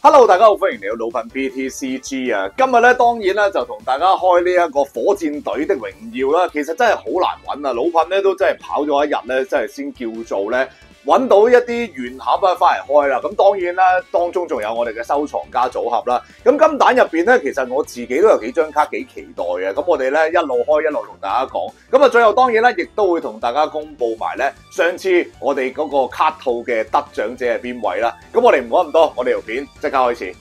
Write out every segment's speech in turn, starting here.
Hello， 大家好，歡迎嚟到老噴 BTCG 啊！今日咧當然咧就同大家開呢一個火箭隊的榮耀啦。其實真係好難揾啊，老噴咧都真係跑咗一日咧，真係先叫做咧揾到一啲原盒啊，翻嚟開啦。咁當然啦，當中仲有我哋嘅收藏家組合啦。咁金蛋入邊咧，其實我自己都有幾張卡幾期待嘅。咁我哋咧一路開一路同大家講。咁啊，最後當然咧，亦都會同大家公佈埋咧上次我哋嗰個卡套嘅得獎者係邊位啦。咁我哋唔講咁多，我哋條片即刻開始。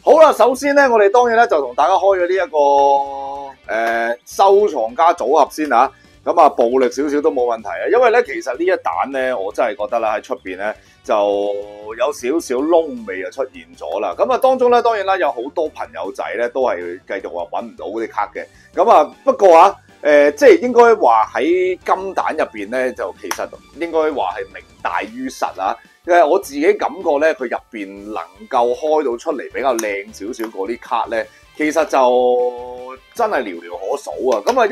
好啦，首先咧，我哋當然咧就同大家開咗呢一個收藏家組合先吓，咁啊暴力少少都冇問題啊，因為咧其實呢一彈咧，我真係覺得啦喺出邊咧就有少少窿味就出現咗啦，咁啊當中咧當然啦有好多朋友仔咧都係繼續話揾唔到嗰啲卡嘅，咁啊不過啊即係應該話喺金蛋入邊咧就其實應該話係名大於實啊。我自己感覺咧，佢入邊能夠開到出嚟比較靚少少嗰啲卡咧，其實就真係寥寥可數啊！咁啊，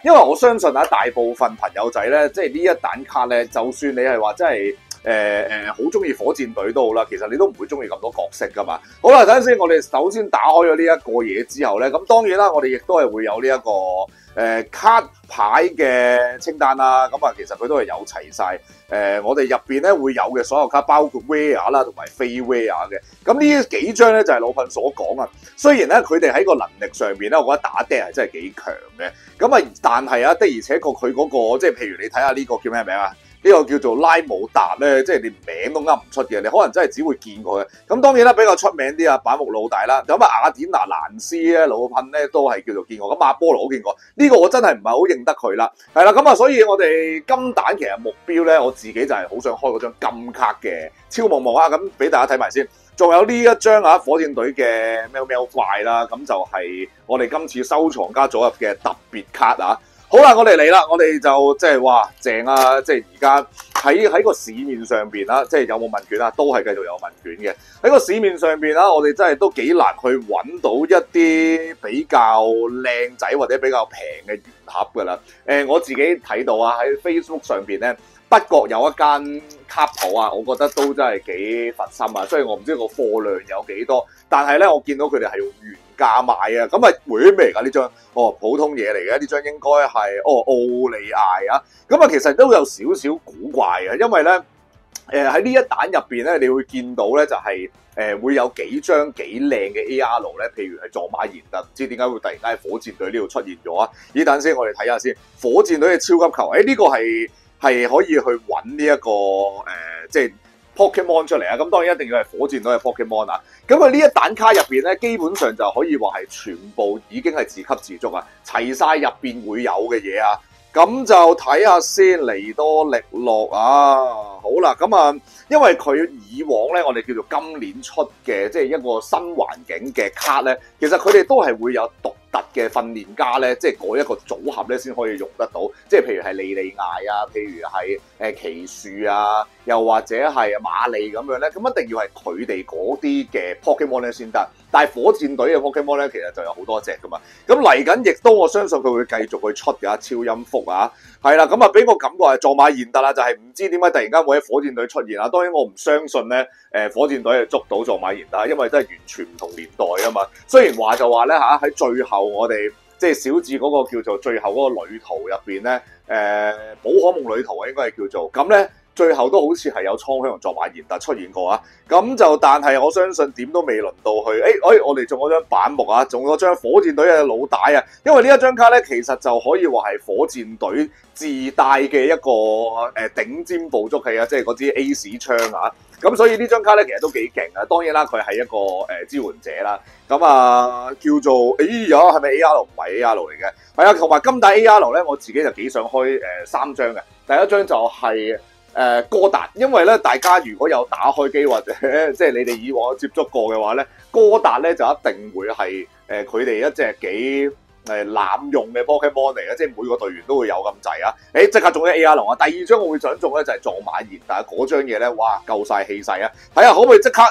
因為我相信啊，大部分朋友仔咧，即係呢一彈卡咧，就算你係話真係好中意火箭隊都好啦，其實你都唔會中意咁多角色噶嘛。好啦，睇陣先，我哋首先打開咗呢一個嘢之後咧，咁當然啦，我哋亦都係會有呢一個卡牌嘅清單啦。咁啊，其實佢都係有齊晒。我哋入邊咧會有嘅所有卡，包括 rare 啦同埋非 rare 嘅。咁呢幾張咧就係老噴所講啊。雖然咧佢哋喺個能力上邊咧，我覺得打爹係真係幾強嘅。咁啊，但係啊的而且確佢嗰個即係譬如你睇下呢個叫咩名啊？呢個叫做拉姆達咧，即係連名都噏唔出嘅，你可能真係只會見過嘅。咁當然啦，比較出名啲啊，板木老大啦，咁啊雅典娜蘭斯咧，老噴咧都係叫做見過。咁阿波羅都見過，呢個我真係唔係好認得佢啦。係啦，咁啊，所以我哋金蛋其實目標咧，我自己就係好想開嗰張金卡嘅超夢夢啊，咁俾大家睇埋先。仲有呢一張啊，火箭隊嘅喵喵怪啦，咁就係我哋今次收藏家組合嘅特別卡啊。好啦，我哋嚟啦，我哋就即係話正啊！即係而家喺個市面上邊啦，即係有冇問卷啊？都係繼續有問卷嘅。喺個市面上邊啦，我哋真係都幾難去揾到一啲比較靚仔或者比較平嘅原盒噶啦。我自己睇到啊，喺 Facebook 上邊咧，北角有一間卡鋪啊，我覺得都真係幾佛心啊。雖然我唔知個貨量有幾多，但係咧我見到佢哋係用原價賣啊。咁啊，會咩嚟㗎呢張？普通嘢嚟嘅，呢張應該係奧利艾啊。咁啊，其實都有少少古怪嘅，因為咧喺呢一彈入邊咧，你會見到咧就係會有幾張幾靚嘅 AR 咧，譬如係撞馬賢特，唔知點解會突然間喺火箭隊呢度出現咗啊？呢等先，我哋睇下先。火箭隊嘅超級球，呢個係可以去揾呢一個即係 Pokemon 出嚟啊！咁當然一定要係火箭隊嘅 Pokemon 啊！咁佢呢一彈卡入邊咧，基本上就可以話係全部已經係自給自足啊，齊晒入邊會有嘅嘢啊！咁就睇下先，尼多力諾啊！好啦，咁啊，因為佢以往咧，我哋叫做今年出嘅，即係一個新環境嘅卡咧，其實佢哋都係會有獨特嘅訓練家咧，即係嗰一個組合咧，先可以用得到。即係譬如係莉莉艾啊，譬如係奇樹啊，又或者係馬利咁樣咧，咁一定要係佢哋嗰啲嘅 Pokemon 咧先得。但係火箭隊嘅 Pokemon 咧，其實就有好多隻噶嘛。咁嚟緊亦都我相信佢會繼續去出嘅，超音幅啊，係啦。咁啊，俾我感覺係撞馬賢特啦，就係唔知點解突然間會喺火箭隊出現啊。當然我唔相信咧，火箭隊係捉到撞馬賢特，因為真係完全唔同年代啊嘛。雖然話就話咧嚇，喺最後我哋即係小智嗰個叫做最後嗰個旅途入邊咧，寶可夢旅途啊，應該係叫做咁咧。最後都好似係有蒼香同撞馬賢特出現過啊，咁就但係我相信點都未輪到去，我哋中咗張板木啊，中咗張火箭隊嘅老大啊，因為呢一張卡咧其實就可以話係火箭隊自帶嘅一個頂尖捕捉器啊，即係嗰支 Ace 槍啊，咁所以呢張卡咧其實都幾勁啊，當然啦佢係一個支援者啦，咁啊叫做係咪 AR 唔係 AR 嚟嘅，係啊，同埋金帶 AR 咧我自己就幾想開3張嘅，第一張就係哥達，因為咧大家如果有打開機或者即係你哋以往有接觸過嘅話咧，哥達咧就一定會係佢哋一隻幾濫用嘅 Pokemon 嚟嘅，即係每個隊員都會有咁滯啊！即刻中咗 AR 龍啊！第二張我會想中咧就係撞馬炎，但係嗰張嘢咧，哇夠晒氣勢啊！睇下可唔可以即刻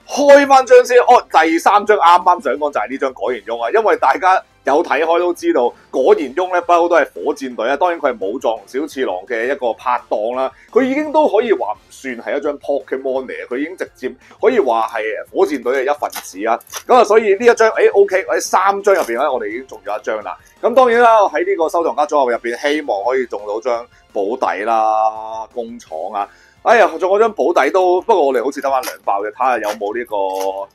開翻張先？第三張啱啱想講就係呢張果然翁啊，因為大家有睇開都知道，果然翁咧不嬲都係火箭隊啊，當然佢係武藏小次郎嘅一個拍檔啦，佢已經都可以話唔算係一張 Pokemon 嚟嘅，佢已經直接可以話係火箭隊嘅一份子啊！咁啊，所以呢一張OK，喺3張入邊咧，我哋已經中咗1張啦。咁當然啦，喺呢個收藏家組合入邊，希望可以中到張保底啦，工廠啊！哎呀，中嗰張保底都，不過我哋好似得翻2爆嘅，睇下有冇呢個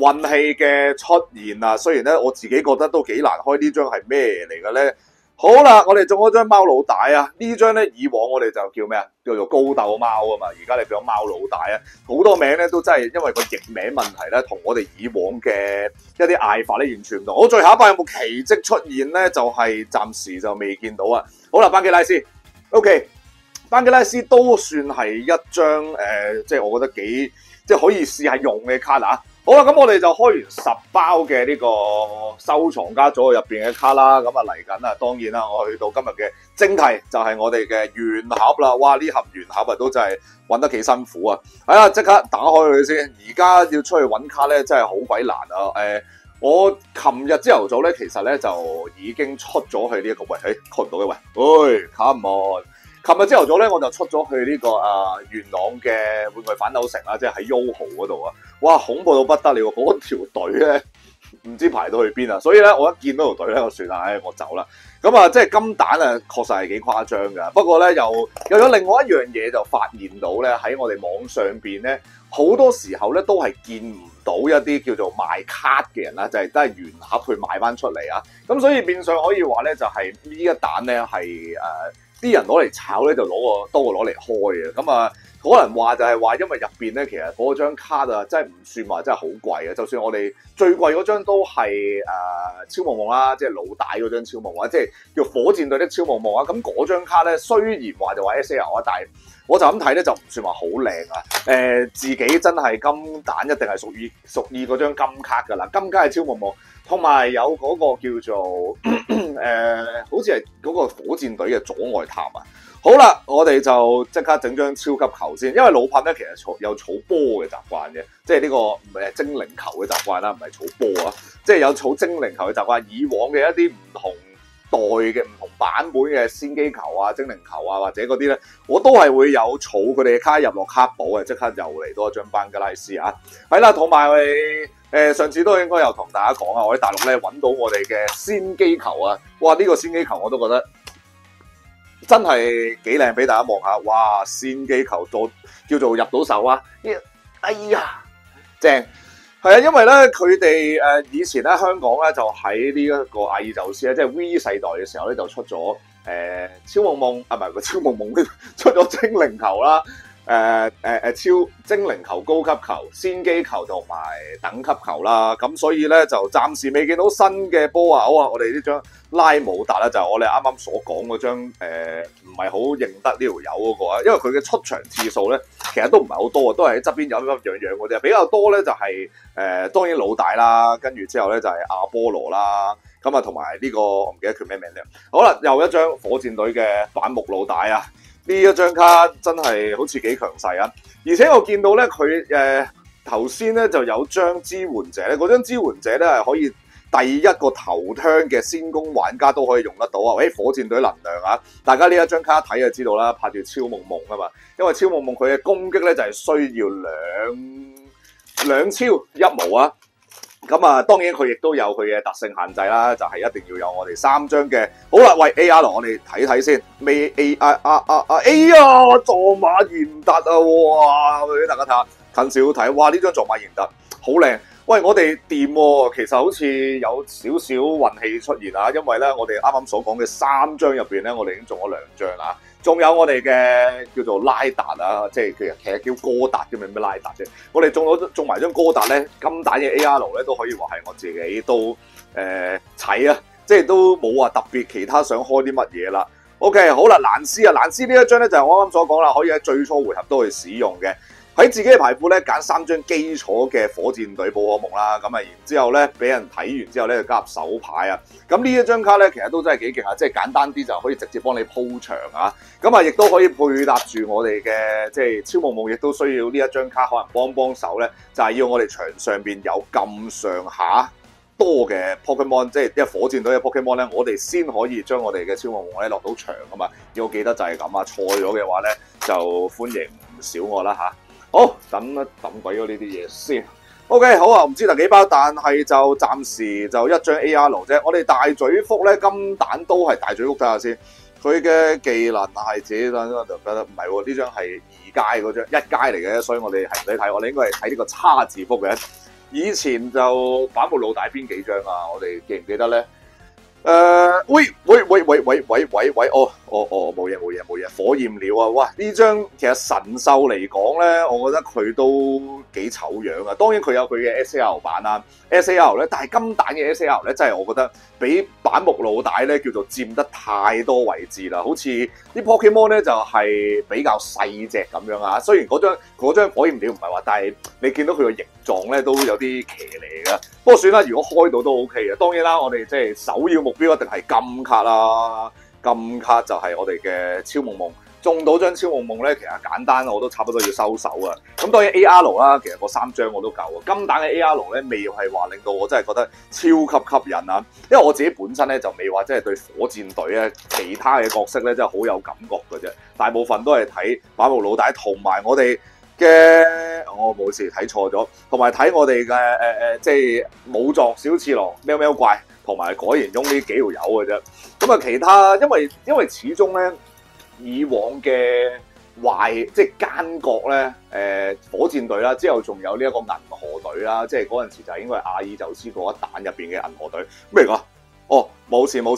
運氣嘅出現啊！雖然咧，我自己覺得都幾難開呢張係咩嚟嘅咧。好啦，我哋中咗張貓老大啊！呢張咧以往我哋就叫咩啊？叫做高鬥貓啊嘛。而家你變咗貓老大啊，好多名咧都真係因為個譯名問題咧，同我哋以往嘅一啲嗌法咧完全唔同。好，最後一版有冇奇蹟出現咧？就係暫時就未見到啊。好啦，班基拉斯 ，OK， 班基拉斯都算係一張即係我覺得幾即係可以試下用嘅卡啊。好啦，咁我哋就開完10包嘅呢個收藏家組入邊嘅卡啦，咁啊嚟緊啊，當然啦，我去到今日嘅正題就係我哋嘅原盒啦。哇，呢盒原盒啊都真係揾得幾辛苦啊！係啊，即刻打開佢先。而家要出去揾卡咧，真係好鬼難啊！我琴日朝頭早咧，其實咧就已經出咗去呢一個喂，call 唔到嘅喂，come on！琴日朝頭早咧，我就出咗去呢個元朗嘅玩具反斗城啦，即係喺 YOHO 嗰度啊！哇，恐怖到不得了，嗰條隊咧唔知排到去邊啊！所以咧，我一見到條隊咧，我算啦，我走啦。咁啊，即係金蛋啊，確實係幾誇張噶。不過咧，又有另外一樣嘢就發現到咧，喺我哋網上邊咧，好多時候咧都係見唔到一啲叫做賣卡嘅人啦，就係都係原盒去賣翻出嚟啊。咁所以變相可以話咧，就係呢一彈咧係啲人攞嚟炒咧，就多過攞嚟開嘅。咁啊，可能話就係話，因為入邊咧，其實嗰張卡啊，真係唔算話真係好貴啊。就算我哋最貴嗰張都係超夢夢啦，即係老大嗰張超夢夢，即係叫火箭隊的超夢夢啊。咁嗰張卡咧，雖然話就話 SL 啊，但係我就咁睇咧，就唔算話好靚啊。自己真係金蛋一定係屬意嗰張金卡噶啦，金卡係超夢夢。同埋有嗰個叫做好似係嗰個火箭隊嘅左外塔啊！好啦，我哋就即刻整張超級球先，因為老噴咧其實有儲波嘅習慣嘅，即係呢個精靈球嘅習慣啦，唔係儲波啊，即係有儲精靈球嘅習慣。以往嘅一啲唔同代嘅唔同版本嘅仙機球啊、精靈球啊或者嗰啲咧，我都係會有儲佢哋嘅卡入落卡簿嘅，即刻又嚟多一張班吉拉斯啊！係啦，同埋我哋。上次都應該有同大家講啊，我喺大陸咧揾到我哋嘅仙機球啊！哇，呢個仙機球我都覺得真係幾靚，俾大家望下。哇，仙機球叫做入到手啊！哎呀，正係啊！因為咧佢哋以前咧香港咧就喺呢一個阿爾宙斯咧，即係 V 世代嘅時候咧就出咗超夢夢啊，唔係個超夢夢出咗精靈球啦。超精靈球、高級球、仙機球同埋等級球啦，咁所以咧就暫時未見到新嘅波啊！好啊，我哋呢張拉姆達咧就係我哋啱啱所講嗰張唔係好認得呢條友嗰個啊，因為佢嘅出場次數咧其實都唔係好多啊，都係喺側邊有樣樣嗰啲，比較多咧就係當然老大啦，跟住之後咧就係阿波羅啦，咁啊同埋呢個我唔記得佢咩名咧。好啦，又一張火箭隊嘅反目老大啊！呢一張卡真係好似幾強勢啊！而且我見到咧佢頭先咧就有張支援者咧，嗰張支援者咧係可以第一個頭槍嘅先攻玩家都可以用得到啊！火箭隊能量啊！大家呢一張卡一睇就知道啦，拍住超夢夢啊嘛，因為超夢夢佢嘅攻擊咧就係需要兩超一毛啊！咁啊，當然佢亦都有佢嘅特性限制啦，就係一定要有我哋3張嘅。好啦，喂 AR， 我哋睇睇先。未 AR 哎呀，撞馬賢特啊！哇，俾大家睇下近少少睇。哇，呢張撞馬賢特好靚。喂，我哋掂喎，其實好似有少少運氣出現啊，因為咧我哋啱啱所講嘅3張入邊咧，我哋已經中咗2張啦。仲有我哋嘅叫做拉達啊，即係其實叫哥達嘅，咩拉達啫。我哋中埋張哥達咧，金蛋嘅 AR 咧都可以話係我自己都齊啊，即係都冇話特別其他想開啲乜嘢啦。OK， 好啦，蘭斯啊，蘭斯呢一張咧就係我啱啱所講啦，可以喺最初回合都去使用嘅。喺自己嘅牌庫咧揀3張基礎嘅火箭隊寶可夢啦，咁啊然之後咧俾人睇完之後咧就加入手牌啊。咁呢一張卡咧其實都真係幾勁啊，即係簡單啲就可以直接幫你鋪場啊。咁啊亦都可以配搭住我哋嘅即係超夢夢，亦都需要呢一張卡可能幫手咧，就係要我哋場上邊有咁上下多嘅 Pokemon， 即係因為火箭隊嘅 Pokemon 咧，我哋先可以將我哋嘅超夢夢咧落到場啊嘛。要記得就係咁啊，錯咗嘅話咧就歡迎唔少我啦嚇。好，抌一抌鬼咗呢啲嘢先。OK， 好啊，唔知第幾包，但係就暫時就一張 AR 啫。我哋大嘴福咧，金蛋都係大嘴福，睇下先。佢嘅技能係自己就覺得唔係喎，呢張係2階嗰張1階嚟嘅，所以我哋係唔使睇，我哋應該係睇呢個叉字福嘅。以前就板木老大邊幾張啊？我哋記唔記得咧？喂，哦，冇嘢，火焰鳥啊！哇，呢張其實神獸嚟講咧，我覺得佢都幾醜樣啊。當然佢有佢嘅 SAR 版啦，SAR 咧，但係金蛋嘅 SAR 咧，真係我覺得比板木老大咧叫做佔得太多位置啦。好似啲 Pokemon 咧就係比較細隻咁樣啊。雖然嗰張火焰鳥唔係話，但係你見到佢個形狀咧都有啲騎呢㗎。不過算啦，如果開到都 OK 嘅。當然啦，我哋即係首要目標一定係金卡啦。金卡就係我哋嘅超夢夢，中到張超夢夢咧，其實簡單，我都差不多要收手啊。咁當然 AR 啦，其實嗰3張我都夠啊。金蛋嘅 AR 咧，未係話令到我真係覺得超級吸引啊。因為我自己本身咧就未話真係對火箭隊咧其他嘅角色咧真係好有感覺嘅啫。大部分都係睇板木老大同埋我哋嘅，我冇事睇錯咗，同埋睇我哋嘅即係武藏小次郎、喵喵怪同埋改形翁呢幾條友嘅啫。咁啊，其他因為始終咧以往嘅壞即係奸角咧，火箭隊啦，之後仲有呢一個銀河隊啦，即係嗰陣時就應該係阿爾宙斯嗰一彈入邊嘅銀河隊咩嚟㗎？哦，冇事，我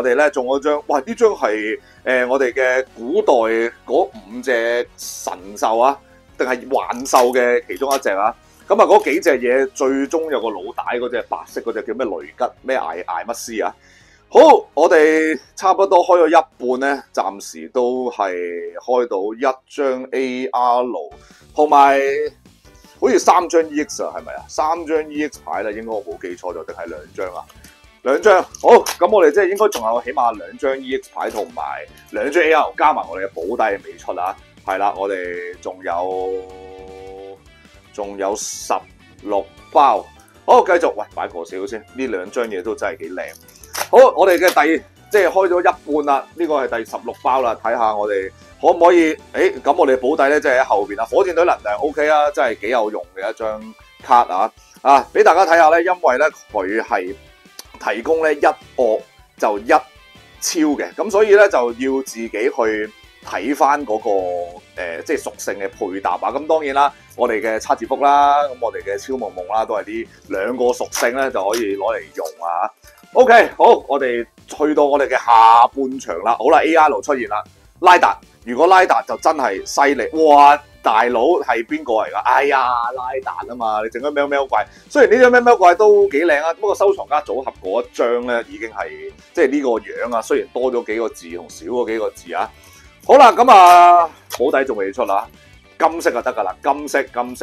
哋咧中咗張，哇！呢張係我哋嘅古代嗰5隻神獸啊，定係幻獸嘅其中一隻啊。咁啊，嗰幾隻嘢最終有個腦帶嗰隻白色嗰隻叫咩雷吉咩艾乜斯啊？好，我哋差不多開咗一半咧，暫時都係開到1張 AR， 同埋好似3張 EX 啊，係咪啊？3張 EX 牌咧，應該我冇記錯咗，定係2張啊？2張，好，咁我哋即係應該仲有起碼2張 EX 牌同埋2張 AR， 加埋我哋嘅保底未出啊。係啦，我哋仲有16包。好，繼續，喂，擺個少先，呢2張嘢都真係幾靚。好，我哋嘅即係開咗一半啦，呢個係第16包啦，睇下我哋可唔可以？咁我哋保底咧，即係喺後邊啦。火箭隊能量 OK 啦，真係幾有用嘅一張卡啊！俾大家睇下咧，因為咧佢係提供咧1惡就1超嘅，咁所以咧就要自己去睇翻嗰個即係屬性嘅配搭啊。咁當然啦，我哋嘅叉字福啦，咁我哋嘅超夢夢啦，都係啲2個屬性咧就可以攞嚟用啊。OK， 好，我哋去到我哋嘅下半場啦。好啦 ，AR 出現啦，拉達。如果拉達就真係犀利，哇！大佬係邊個嚟㗎？哎呀，拉達啊嘛，你整咗喵喵怪。雖然呢張喵喵怪都幾靚啊，不過收藏家組合嗰一張咧已經係即係呢個樣啊。雖然多咗幾個字同少咗幾個字啊。好啦，咁啊，保底仲未出啦。金色就得㗎啦，金色，攞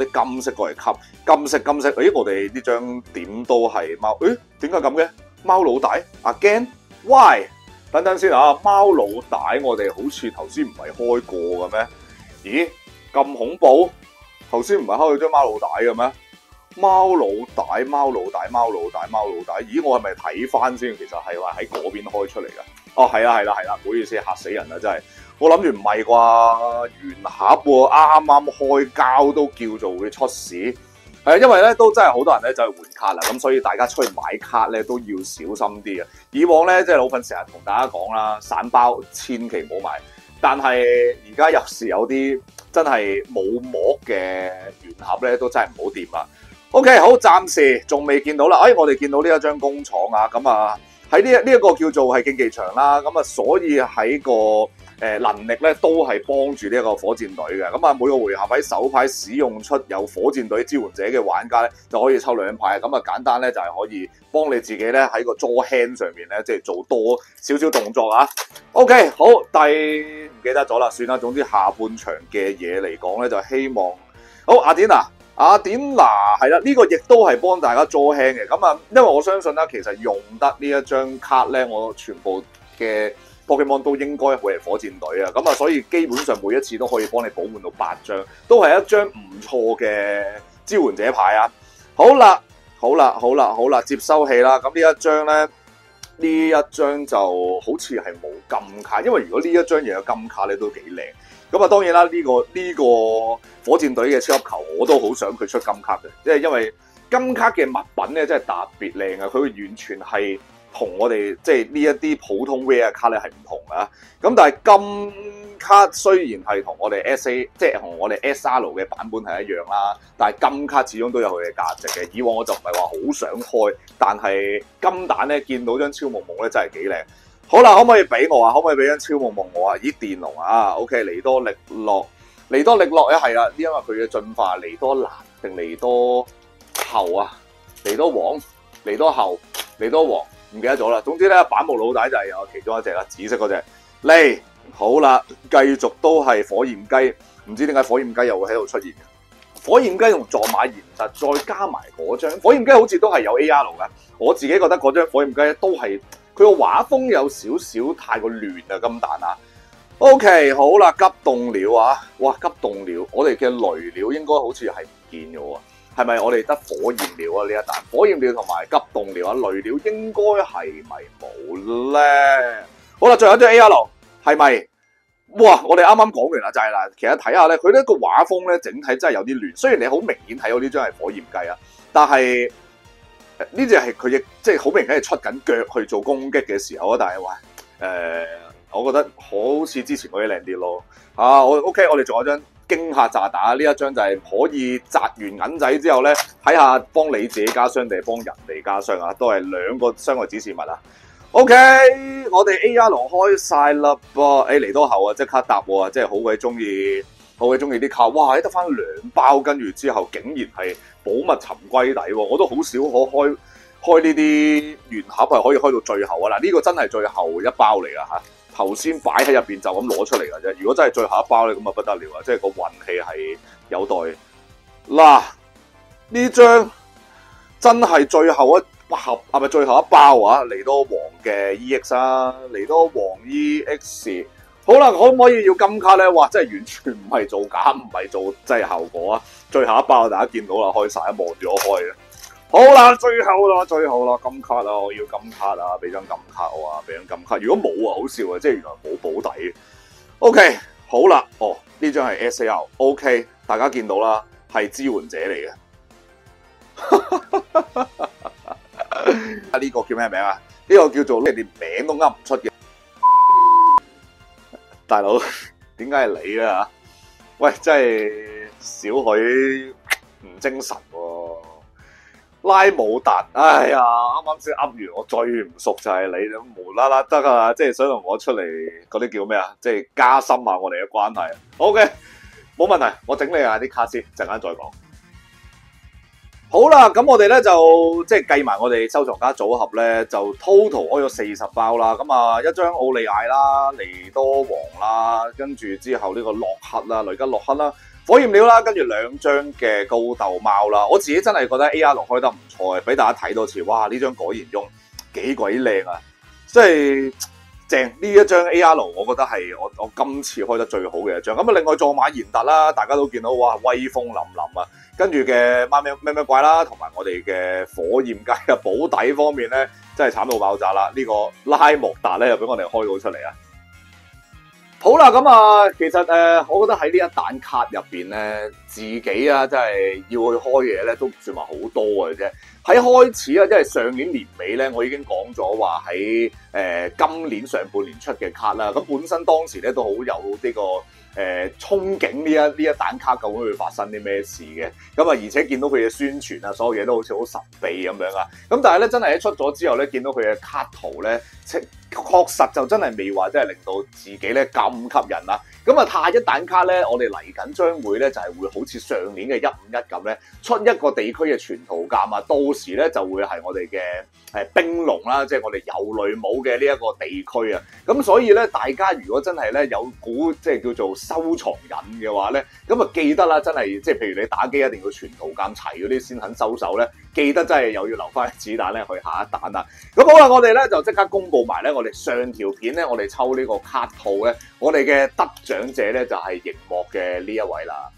啲金色過嚟吸，金色。咦，我哋呢張點都係貓，點解咁嘅？貓老大 again？Why？ 等先啊，貓老大，我哋好似頭先唔係開過嘅咩？咦，咁恐怖？頭先唔係開咗張貓老大嘅咩？貓老大，咦，我係咪睇翻先？其實係話喺嗰邊開出嚟㗎。哦，係啦，唔好意思，嚇死人啦，真係。我諗住唔係啩，原盒喎，啱開膠都叫做會出事，因為咧都真係好多人咧就去換卡啦，咁所以大家出去買卡咧都要小心啲啊！以往咧即係老粉成日同大家講啦，散包千祈唔好買，但係而家有時有啲真係冇膜嘅原盒咧都真係唔好掂啦。OK， 好，暫時仲未見到啦，我哋見到呢一張工廠啊，咁啊喺呢一個叫做係競技場啦，咁啊所以喺個能力咧都係幫住呢一個火箭隊嘅。咁啊，每個回合喺手牌使用出有火箭隊支援者嘅玩家咧，就可以抽2牌。咁啊，簡單咧就係可以幫你自己咧喺個 draw hand 上面咧，即係做多少少動作啊。OK， 好，唔記得咗啦，算啦。總之下半場嘅嘢嚟講咧，就希望好雅典娜。雅典娜係啦，呢個亦都係幫大家 draw hand 嘅。咁啊，因為我相信啦，其實用得呢一張卡咧，我全部嘅 Pokemon 都應該會係火箭隊啊。咁啊，所以基本上每一次都可以幫你補滿到8張，都係一張唔錯嘅支援者牌啊。好啦，接收器啦。咁呢一張咧，呢一張就好似係冇金卡，因為如果呢一張嘢有金卡咧，都幾靚。咁啊，當然啦，呢個火箭隊嘅超級球我都好想佢出金卡嘅，即係因為金卡嘅物品咧真係特別靚啊！佢完全係同我哋即係呢一啲普通 rare 卡咧係唔同啊。咁但係金卡雖然係同我哋 SA 即係同我哋 SR 嘅版本係一樣啦，但係金卡始終都有佢嘅價值嘅。以往我就唔係話好想開，但係金蛋咧見到張超夢夢咧真係幾靚。好啦，可唔可以俾我啊？可唔可以俾張超夢夢我啊？咦，電龍啊 ，OK， 尼多力諾咧係啦，因為佢嘅進化尼多蘭定尼多後啊，尼多黃、尼多後、尼多黃，唔記得咗啦。總之咧，板木老大就係有其中一隻啦，紫色嗰隻嚟。好啦，繼續都係火焰雞，唔知點解火焰雞又會喺度出現嘅。火焰雞同撞馬賢特再加埋嗰張火焰雞，好似都係有 AR 噶。我自己覺得嗰張火焰雞都係。佢個畫風有少少太過亂啊，金蛋啊 ！OK， 好啦，急凍鳥啊！哇，急凍鳥，我哋嘅雷鳥應該好似係唔見嘅喎，係咪我哋得火焰鳥啊？呢一彈火焰鳥同埋急凍鳥啊，雷鳥應該係咪冇咧？好啦，最後一張 AR 係咪？哇！我哋啱啱講完啦，就係啦，其實睇下咧，佢呢個畫風咧，整體真係有啲亂。雖然你好明顯睇到呢張係火焰雞啊，但係。呢隻係佢亦即係好明顯係出緊腳去做攻擊嘅時候啊！但係話我覺得好似之前嗰啲靚啲咯。OK， 我哋仲有張驚嚇炸彈，呢一張就係可以擲完銀仔之後咧，睇下幫你自己加傷定係幫人哋加傷啊！都係2個傷害指示物啊。OK， 我哋 AR 開晒啦噃，嚟到後啊，即刻答我啊！即係好鬼中意啲卡，哇！得翻2包，跟住之後竟然係寶物沉歸底喎，我都好少可開呢啲原盒係可以開到最後啊！嗱，呢個真係最後一包嚟噶嚇，頭先擺喺入邊就咁攞出嚟噶啫。如果真係最後一包咧，咁啊不得了啊！即係個運氣係有待嗱，呢張真係最後一盒係咪最後一包啊？嚟多黃嘅 EX 啊，嚟多黃 EX。好啦，可唔可以要金卡咧？哇，真係完全唔係做假，唔係做真係效果啊！最後一包大家見到啦，開晒，望住我開嘅。好啦，最後啦，金卡啊！我要金卡啊！俾張金卡我啊！俾張金卡。如果冇啊，好笑啊！即係原來冇保底嘅。OK， 好啦，呢張係 SAR，OK， 大家見到啦，係支援者嚟嘅。呢個叫咩名啊？呢個叫做你連名都噏唔出嘅。大佬，點解係你啊？喂，真係少許唔精神喎。拉姆達，哎呀，啱啱先噏完，我最唔熟就係你，無啦啦得啊，即係想同我出嚟嗰啲叫咩啊？即係加深下我哋嘅關係。OK，冇問題，我整理下啲卡先，陣間再講。好啦，咁我哋咧就即係計埋我哋收藏家組合咧，就 total 開咗40包啦。咁啊，一張奧利艾啦、尼多王啦，跟住之後呢個洛克啦、雷吉洛克啦、火焰鳥啦，跟住2張嘅高鬥貓啦。我自己真係覺得 AR 開得唔錯嘅，俾大家睇多次。哇！呢張果然用幾鬼靚啊！即係正呢一張 AR， 我覺得係我今次開得最好嘅一張。咁啊，另外撞馬賢特啦，大家都見到哇，威風凜凜啊！跟住嘅咩怪啦，同埋我哋嘅火焰雞嘅保底方面咧，真係慘到爆炸啦！呢個拉莫達咧又俾我哋開到出嚟啊！好啦，咁啊，其實我覺得喺呢一彈卡入邊咧，自己啊真係要去開嘢咧，都唔算話好多嘅啫。喺開始啊，因為上年年尾咧，我已經講咗話喺今年上半年出嘅卡啦。咁本身當時咧都好有呢個憧憬呢一彈卡究竟會發生啲咩事嘅。咁啊，而且見到佢嘅宣傳啊，所有嘢都好似好神秘咁樣啊。咁但係咧，真係一出咗之後咧，見到佢嘅卡圖咧，確實就真係未話真係令到自己咧咁吸引啦。咁啊，下一彈卡咧，我哋嚟緊將會咧就係會好似上年嘅151咁咧，出一個地區嘅全圖鑑啊，到時咧就會係我哋嘅冰龍啦，即係我哋遊雷姆嘅呢一個地區啊。咁所以咧，大家如果真係咧有股即係叫做收藏癮嘅話咧，咁啊記得啦，真係即係譬如你打機一定要全圖鑑齊嗰啲先肯收手咧，記得真係又要留翻子彈咧去下一彈啦。咁好啦，我哋咧就即刻公佈埋咧，我哋上條片咧，我哋抽呢個卡套咧，我哋嘅得獎者咧就係熒幕嘅呢一位啦。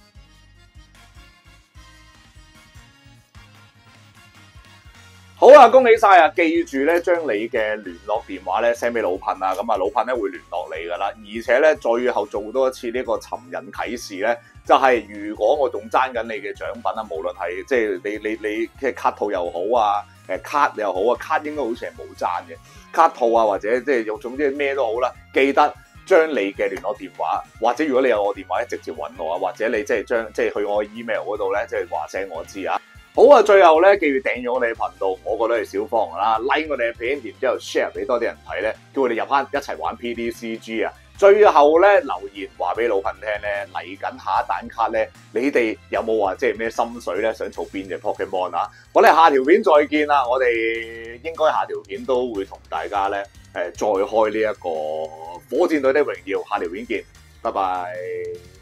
好啊，恭喜晒啊！記住咧，將你嘅聯絡電話咧 send 俾老噴啊，咁啊老噴咧會聯絡你噶啦，而且咧最後做多一次呢個尋人啟事咧，就係如果我仲爭緊你嘅獎品啊，無論係即係你嘅卡套又好啊，卡又好啊，卡應該好似係冇爭嘅，卡套啊或者即係用總之咩都好啦，記得將你嘅聯絡電話，或者如果你有我電話咧，直接揾我啊，或者你即係去我 email 嗰度咧，即係話聲我知啊。好啊，最後咧記住訂咗我哋嘅頻道，我覺得係小方啦 ，like 我哋嘅片，然之後 share 俾多啲人睇咧，叫我哋入翻一齊玩 PDCG 啊！最後咧留言話俾老噴聽咧，嚟緊下一彈卡咧，你哋有冇話即係咩心水咧？想儲邊隻 Pokemon 啊？我哋下條片再見啦！我哋應該下條片都會同大家咧再開呢一個火箭隊的榮耀，下條片見，拜拜。